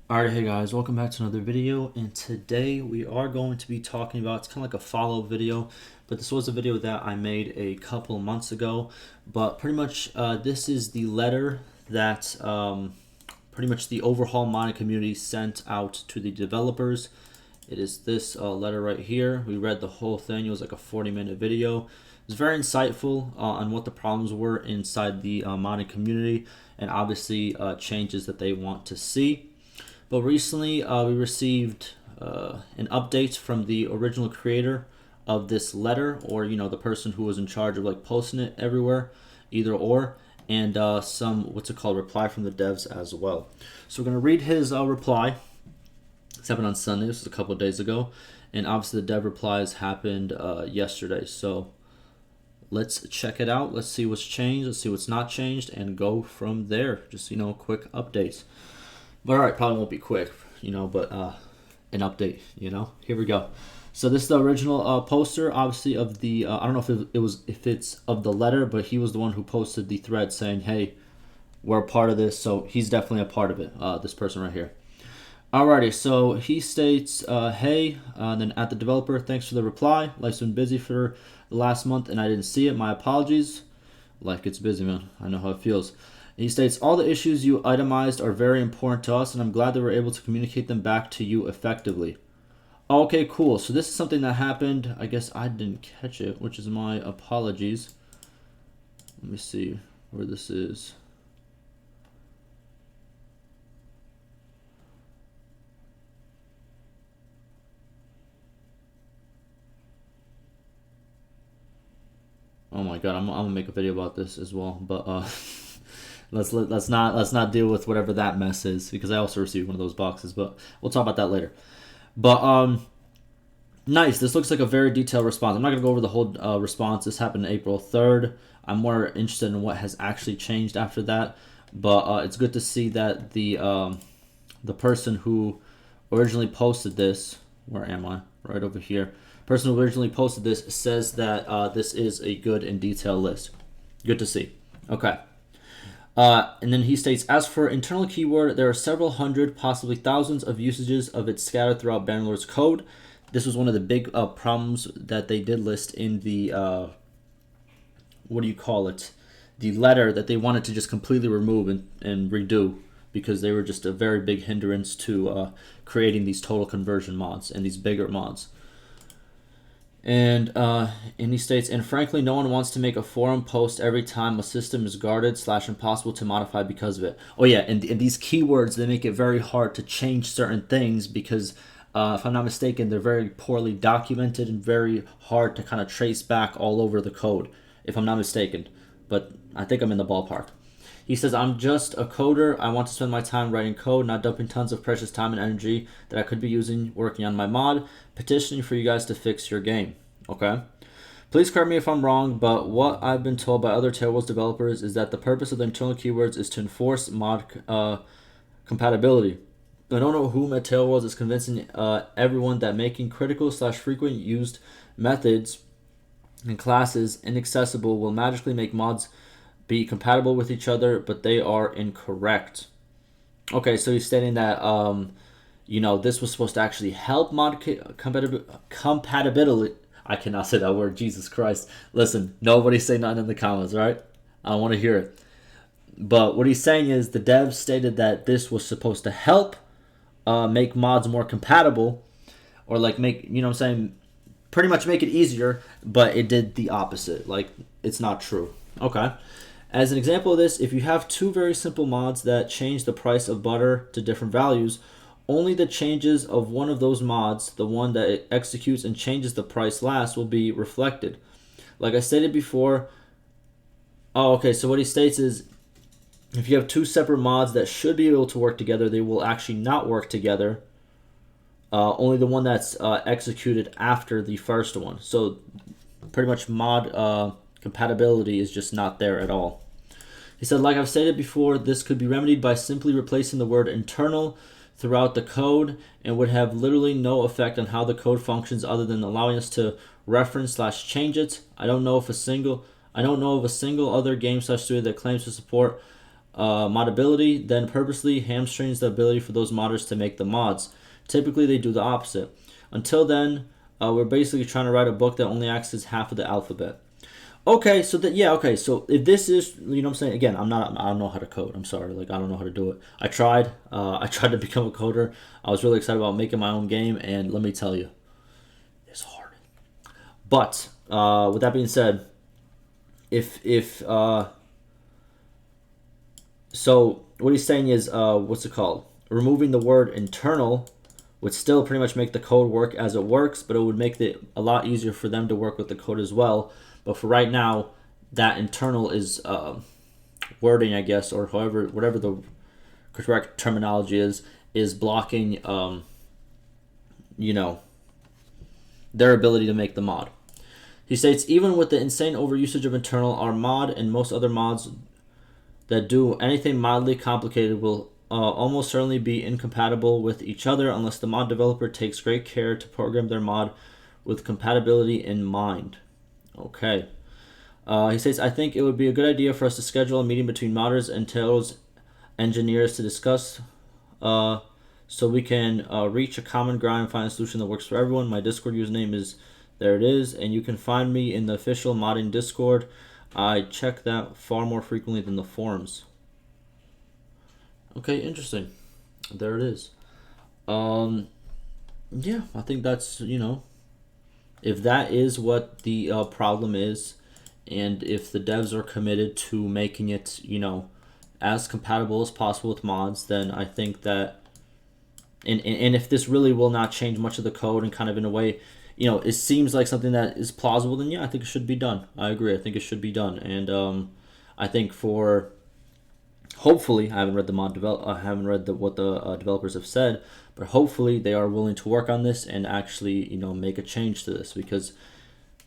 Alright, hey guys, welcome back to another video, and today we are going to be talking about, it's kind of like a follow-up video, but this was a video that I made a couple months ago, but pretty much this is the letter that pretty much the overhaul modding community sent out to the developers. It is this letter right here. We read the whole thing. It was like a 40-minute video. It was very insightful on what the problems were inside the modding community, and obviously changes that they want to see. But recently, we received an update from the original creator of this letter, or the person who was in charge of like posting it everywhere, either or, and some reply from the devs as well. So we're gonna read his reply. This happened on Sunday. This was a couple of days ago, and obviously the dev replies happened yesterday. So let's check it out. Let's see what's changed. Let's see what's not changed, and go from there. Just quick updates. But alright, probably won't be quick, but an update, Here we go. So this is the original poster, obviously, of the, I don't know if it's of the letter, but he was the one who posted the thread saying, hey, we're a part of this, so he's definitely a part of it, this person right here. Alrighty, so he states, hey, then at the developer, thanks for the reply. Life's been busy for the last month, and I didn't see it. My apologies. Life gets busy, man. I know how it feels. He states, all the issues you itemized are very important to us, and I'm glad that we're able to communicate them back to you effectively. Okay, cool. So this is something that happened. I guess I didn't catch it, which is my apologies. Let me see where this is. Oh my god, I'm gonna make a video about this as well, but let's not deal with whatever that mess is, because I also received one of those boxes, but we'll talk about that later. But nice. This looks like a very detailed response. I'm not gonna go over the whole response. This happened April 3rd. I'm more interested in what has actually changed after that. But it's good to see that the person who originally posted this, where am I? Right over here. Person who originally posted this says that this is a good and detailed list. Good to see. Okay. And then he states, as for internal keyword, there are several hundred, possibly thousands of usages of it scattered throughout Bannerlord's code. This was one of the big problems that they did list in the, what do you call it? The letter that they wanted to just completely remove and redo, because they were just a very big hindrance to creating these total conversion mods and these bigger mods. And he states, and frankly, no one wants to make a forum post every time a system is guarded / impossible to modify because of it. Oh yeah, and these keywords, they make it very hard to change certain things because, if I'm not mistaken, they're very poorly documented and very hard to kind of trace back all over the code, if I'm not mistaken. But I think I'm in the ballpark. He says, I'm just a coder. I want to spend my time writing code, not dumping tons of precious time and energy that I could be using working on my mod, petitioning for you guys to fix your game. Okay? Please correct me if I'm wrong, but what I've been told by other Tailwolds developers is that the purpose of the internal keywords is to enforce mod compatibility. I don't know whom at Tailwolds is convincing everyone that making critical / frequent used methods and classes inaccessible will magically make mods be compatible with each other, but they are incorrect. Okay, so he's stating that this was supposed to actually help mod compatibility. I cannot say that word, Jesus Christ. Listen, nobody say nothing in the comments, right? I don't want to hear it. But what he's saying is the devs stated that this was supposed to help make mods more compatible, or like make, pretty much make it easier, but it did the opposite. Like, it's not true. Okay. As an example of this, if you have two very simple mods that change the price of butter to different values, only the changes of one of those mods, the one that it executes and changes the price last, will be reflected. Like I stated before, so what he states is, if you have two separate mods that should be able to work together, they will actually not work together. Only the one that's executed after the first one. So pretty much mod compatibility is just not there at all. He said, like I've stated before, this could be remedied by simply replacing the word internal throughout the code, and would have literally no effect on how the code functions other than allowing us to reference / change it. I don't know of a single other game / studio that claims to support modability, then purposely hamstrings the ability for those modders to make the mods. Typically, they do the opposite. Until then, we're basically trying to write a book that only accesses half of the alphabet. Okay, so that yeah, okay, so if this is, you know what I'm saying, again, I don't know how to code. I'm sorry, like I don't know how to do it. I tried. I tried to become a coder. I was really excited about making my own game, and let me tell you, it's hard. But with that being said, if so what he's saying is, what's it called? Removing the word internal would still pretty much make the code work as it works, but it would make it a lot easier for them to work with the code as well. But for right now, that internal is wording, I guess, or whatever the correct terminology is blocking, you know, their ability to make the mod. He states, even with the insane overusage of internal, our mod and most other mods that do anything mildly complicated will almost certainly be incompatible with each other unless the mod developer takes great care to program their mod with compatibility in mind. Okay. He says, I think it would be a good idea for us to schedule a meeting between modders and Tails engineers to discuss so we can reach a common ground and find a solution that works for everyone. My Discord username is, there it is, and you can find me in the official modding Discord. I check that far more frequently than the forums. Okay, interesting. There it is. Yeah, I think that's, if that is what the problem is, and if the devs are committed to making it, as compatible as possible with mods, then I think that, and if this really will not change much of the code and kind of in a way, it seems like something that is plausible, then yeah, I think it should be done. I agree. I think it should be done. And I think for, hopefully, I haven't read the I haven't read what the developers have said, but hopefully they are willing to work on this and actually, make a change to this, because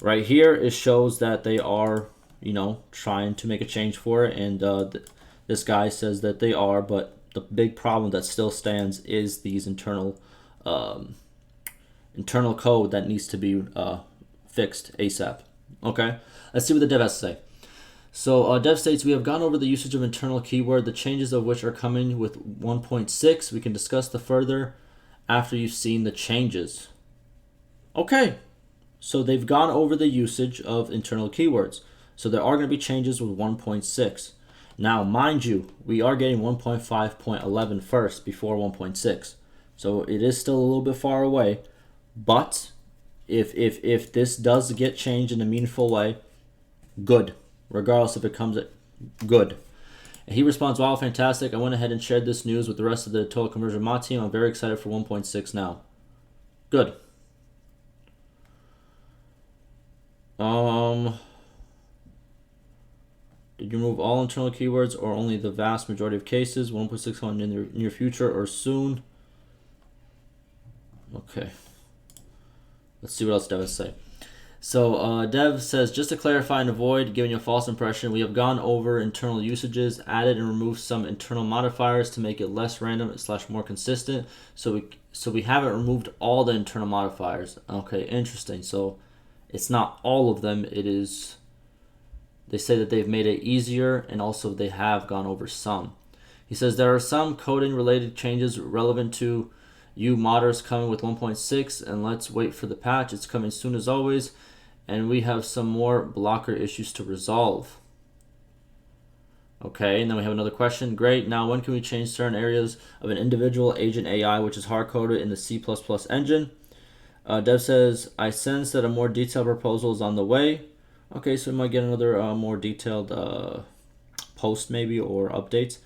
right here it shows that they are, trying to make a change for it, and this guy says that they are, but the big problem that still stands is these internal code that needs to be fixed ASAP. Okay, let's see what the dev has to say. So dev states, we have gone over the usage of internal keyword, the changes of which are coming with 1.6. We can discuss the further after you've seen the changes. Okay, so they've gone over the usage of internal keywords. So there are going to be changes with 1.6. Now, mind you, we are getting 1.5.11 first before 1.6. So it is still a little bit far away. But if this does get changed in a meaningful way, good. Regardless if it comes good. And he responds, wow, fantastic. I went ahead and shared this news with the rest of the Total Conversion mod team. I'm very excited for 1.6 now. Good. Did you remove all internal keywords or only the vast majority of cases? 1.6 coming in the near future or soon? Okay. Let's see what else Dev has to say. So Dev says, just to clarify and avoid giving you a false impression, we have gone over internal usages, added and removed some internal modifiers to make it less random / more consistent. So we haven't removed all the internal modifiers. Okay, interesting. So it's not all of them. It is, they say that they've made it easier, and also they have gone over some. He says there are some coding related changes relevant to you modders coming with 1.6, and let's wait for the patch. It's coming soon as always, and we have some more blocker issues to resolve. Okay, and then we have another question. Great, now when can we change certain areas of an individual agent AI, which is hard-coded in the C++ engine? Dev says, I sense that a more detailed proposal is on the way. Okay, so we might get another more detailed post maybe, or updates.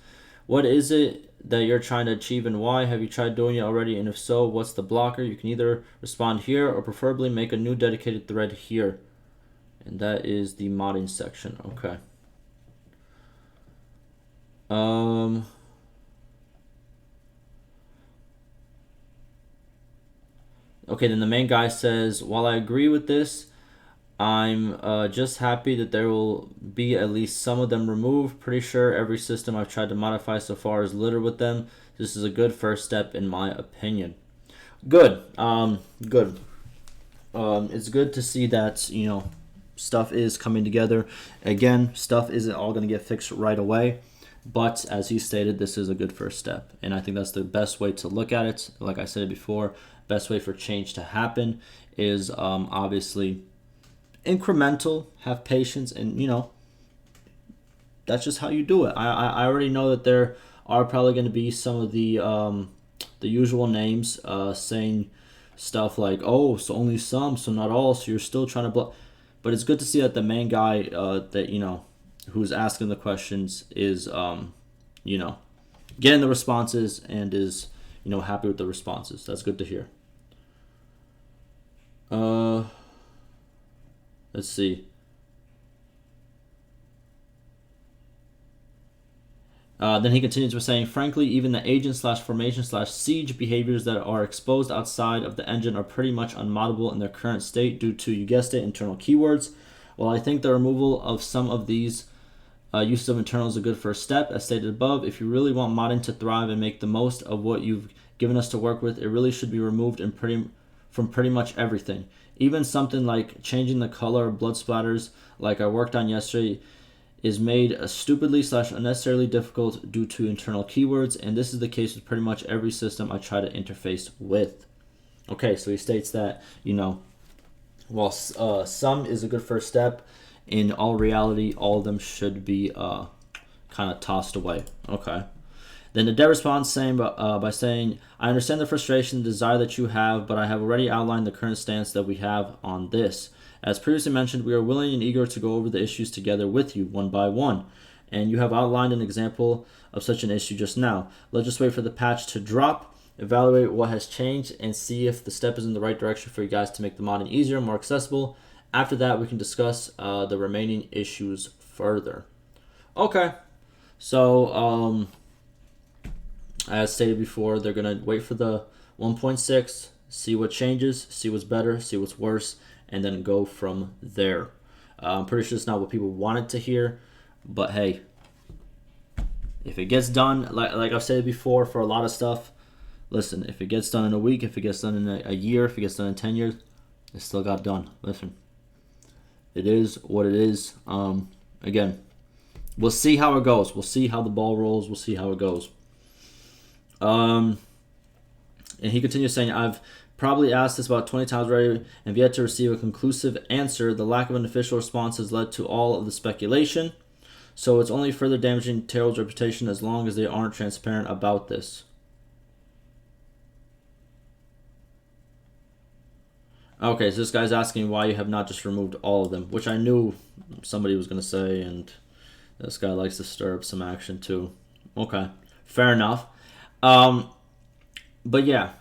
What is it that you're trying to achieve and why? Have you tried doing it already? And if so, what's the blocker? You can either respond here or preferably make a new dedicated thread here. And that is the modding section. Okay. Okay, then the main guy says, while I agree with this, I'm just happy that there will be at least some of them removed. Pretty sure every system I've tried to modify so far is littered with them. This is a good first step in my opinion. Good. Good. It's good to see that, stuff is coming together. Again, stuff isn't all going to get fixed right away. But as he stated, this is a good first step, and I think that's the best way to look at it. Like I said before, best way for change to happen is obviously incremental. Have patience, and that's just how you do it. I already know that there are probably going to be some of the usual names saying stuff like, "Oh, so only some, so not all." So you're still trying to block. But it's good to see that the main guy that who's asking the questions is getting the responses and is happy with the responses. That's good to hear. Let's see. Then he continues with saying, frankly, even the agent/formation/siege behaviors that are exposed outside of the engine are pretty much unmoddable in their current state due to, you guessed it, internal keywords. While I think the removal of some of these uses of internal is a good first step, as stated above, if you really want modding to thrive and make the most of what you've given us to work with, it really should be removed from pretty much everything. Even something like changing the color of blood splatters, like I worked on yesterday, is made stupidly/unnecessarily difficult due to internal keywords, and this is the case with pretty much every system I try to interface with. Okay, so he states that, while some is a good first step, in all reality, all of them should be kind of tossed away. Okay. Then the dev responds by saying, I understand the frustration and desire that you have, but I have already outlined the current stance that we have on this. As previously mentioned, we are willing and eager to go over the issues together with you, one by one. And you have outlined an example of such an issue just now. Let's just wait for the patch to drop, evaluate what has changed, and see if the step is in the right direction for you guys to make the modding easier, more accessible. After that, we can discuss the remaining issues further. Okay. So, as stated before, they're going to wait for the 1.6, see what changes, see what's better, see what's worse, and then go from there. I'm pretty sure it's not what people wanted to hear, but hey, if it gets done, like I've said before, for a lot of stuff, listen, if it gets done in a week, if it gets done in a year, if it gets done in 10 years, it still got done. Listen, it is what it is. Again, we'll see how it goes. We'll see how the ball rolls. We'll see how it goes. And he continues saying, I've probably asked this about 20 times already and have yet to receive a conclusive answer. The lack of an official response has led to all of the speculation. So it's only further damaging Tail's reputation as long as they aren't transparent about this. Okay, so this guy's asking why you have not just removed all of them, which I knew somebody was going to say, and this guy likes to stir up some action too. Okay, fair enough. But yeah,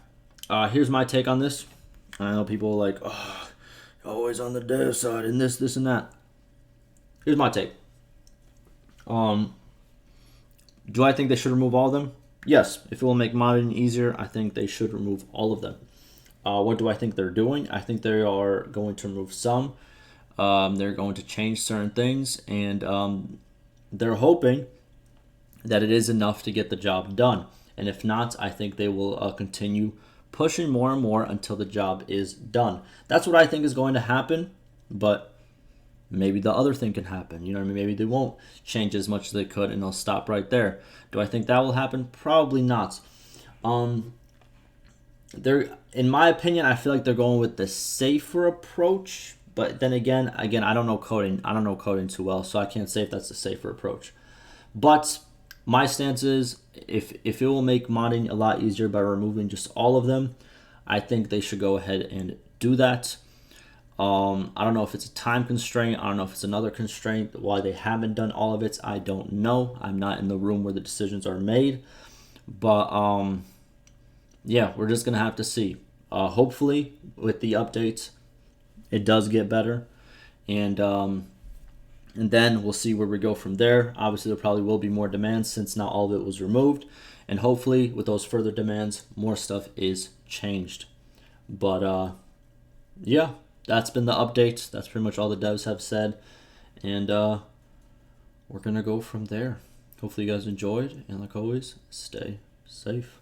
here's my take on this. I know people are like, oh, always on the dev side and this and that. Here's my take. Do I think they should remove all of them? Yes. If it will make modding easier, I think they should remove all of them. What do I think they're doing? I think they are going to remove some. They're going to change certain things, and they're hoping that it is enough to get the job done. And if not, I think they will continue pushing more and more until the job is done. That's what I think is going to happen, but maybe the other thing can happen. You know what I mean? Maybe they won't change as much as they could and they'll stop right there. Do I think that will happen? Probably not. In my opinion, I feel like they're going with the safer approach. But then again, I don't know coding. I don't know coding too well, so I can't say if that's the safer approach. But my stance is, if it will make modding a lot easier by removing just all of them, I think they should go ahead and do that. I don't know if it's a time constraint. I don't know if it's another constraint. Why they haven't done all of it, I don't know. I'm not in the room where the decisions are made. But yeah, we're just going to have to see. Hopefully, with the updates, it does get better. And then we'll see where we go from there. Obviously, there probably will be more demands since not all of it was removed. And hopefully, with those further demands, more stuff is changed. But yeah, that's been the update. That's pretty much all the devs have said. And we're going to go from there. Hopefully, you guys enjoyed. And like always, stay safe.